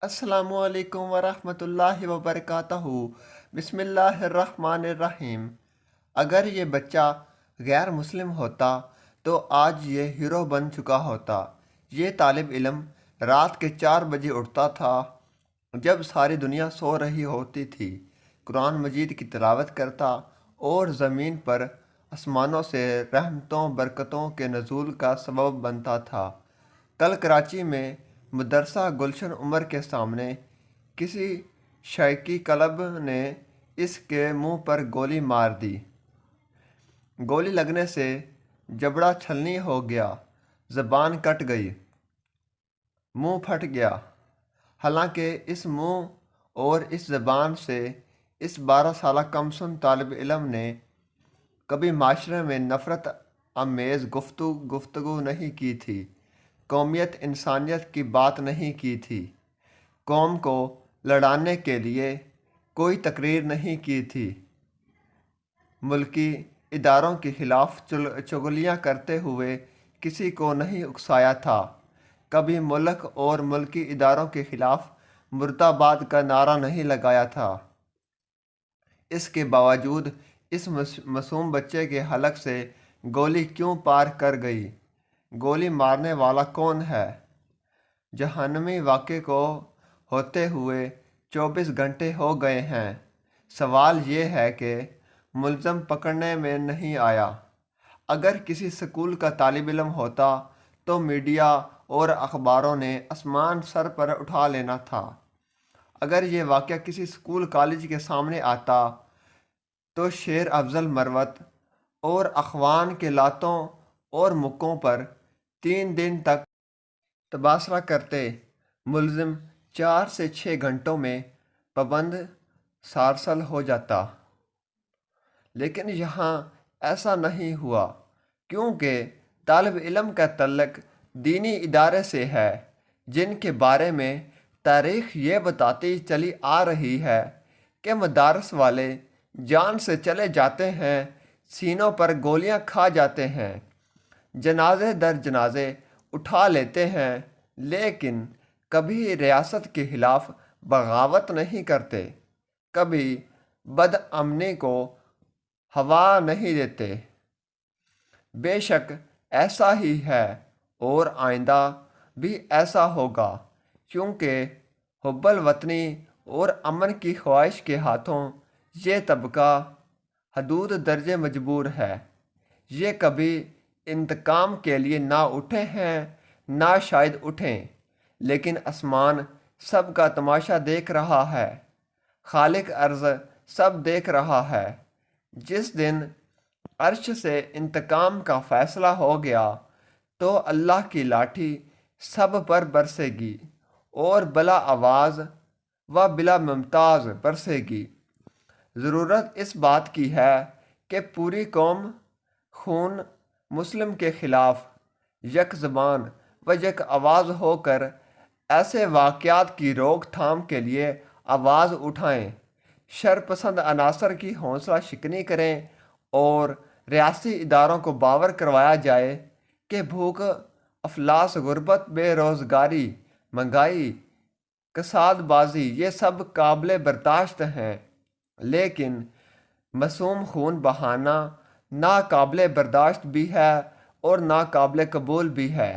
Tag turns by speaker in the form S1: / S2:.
S1: السلام علیکم ورحمۃ اللہ وبرکاتہ۔ بسم اللہ الرحمن الرحیم۔ اگر یہ بچہ غیر مسلم ہوتا تو آج یہ ہیرو بن چکا ہوتا۔ یہ طالب علم رات کے 4 بجے اٹھتا تھا جب ساری دنیا سو رہی ہوتی تھی، قرآن مجید کی تلاوت کرتا اور زمین پر آسمانوں سے رحمتوں برکتوں کے نزول کا سبب بنتا تھا۔ کل کراچی میں مدرسہ گلشن عمر کے سامنے کسی شیخی کلب نے اس کے منہ پر گولی مار دی۔ گولی لگنے سے جبڑا چھلنی ہو گیا، زبان کٹ گئی، منہ پھٹ گیا۔ حالانکہ اس منہ اور اس زبان سے اس 12 سالہ کمسن طالب علم نے کبھی معاشرے میں نفرت آمیز گفتگو نہیں کی تھی، قومیت انسانیت کی بات نہیں کی تھی، قوم کو لڑانے کے لیے کوئی تقریر نہیں کی تھی، ملکی اداروں کے خلاف چغلیاں کرتے ہوئے کسی کو نہیں اکسایا تھا، کبھی ملک اور ملکی اداروں کے خلاف مرد آباد کا نعرہ نہیں لگایا تھا۔ اس کے باوجود اس معصوم بچے کے حلق سے گولی کیوں پار کر گئی؟ گولی مارنے والا کون ہے؟ جہنمی واقعے کو ہوتے ہوئے 24 گھنٹے ہو گئے ہیں۔ سوال یہ ہے کہ ملزم پکڑنے میں نہیں آیا۔ اگر کسی سکول کا طالب علم ہوتا تو میڈیا اور اخباروں نے آسمان سر پر اٹھا لینا تھا۔ اگر یہ واقعہ کسی سکول کالج کے سامنے آتا تو شیر افضل مروت اور اخوان کے لاتوں اور مکوں پر 3 دن تک تبصرہ کرتے، ملزم 4 سے 6 گھنٹوں میں پابند سارسل ہو جاتا۔ لیکن یہاں ایسا نہیں ہوا، کیونکہ طالب علم کا تعلق دینی ادارے سے ہے جن کے بارے میں تاریخ یہ بتاتی چلی آ رہی ہے کہ مدارس والے جان سے چلے جاتے ہیں، سینوں پر گولیاں کھا جاتے ہیں، جنازے در جنازے اٹھا لیتے ہیں، لیکن کبھی ریاست کے خلاف بغاوت نہیں کرتے، کبھی بد امنی کو ہوا نہیں دیتے۔ بے شک ایسا ہی ہے اور آئندہ بھی ایسا ہوگا، کیونکہ حب الوطنی اور امن کی خواہش کے ہاتھوں یہ طبقہ حدود درجے مجبور ہے۔ یہ کبھی انتقام کے لیے نہ اٹھے ہیں، نہ شاید اٹھیں، لیکن آسمان سب کا تماشا دیکھ رہا ہے، خالق ارض سب دیکھ رہا ہے۔ جس دن عرش سے انتقام کا فیصلہ ہو گیا تو اللہ کی لاٹھی سب پر برسے گی اور بلا آواز و بلا ممتاز برسے گی۔ ضرورت اس بات کی ہے کہ پوری قوم خون مسلم کے خلاف یک زبان و یک آواز ہو کر ایسے واقعات کی روک تھام کے لیے آواز اٹھائیں، شرپسند عناصر کی حوصلہ شکنی کریں اور ریاستی اداروں کو باور کروایا جائے کہ بھوک، افلاس، غربت، بے روزگاری، مہنگائی، کساد بازی یہ سب قابل برداشت ہیں، لیکن معصوم خون بہانا ناقابل برداشت بھی ہے اور ناقابل قبول بھی ہے۔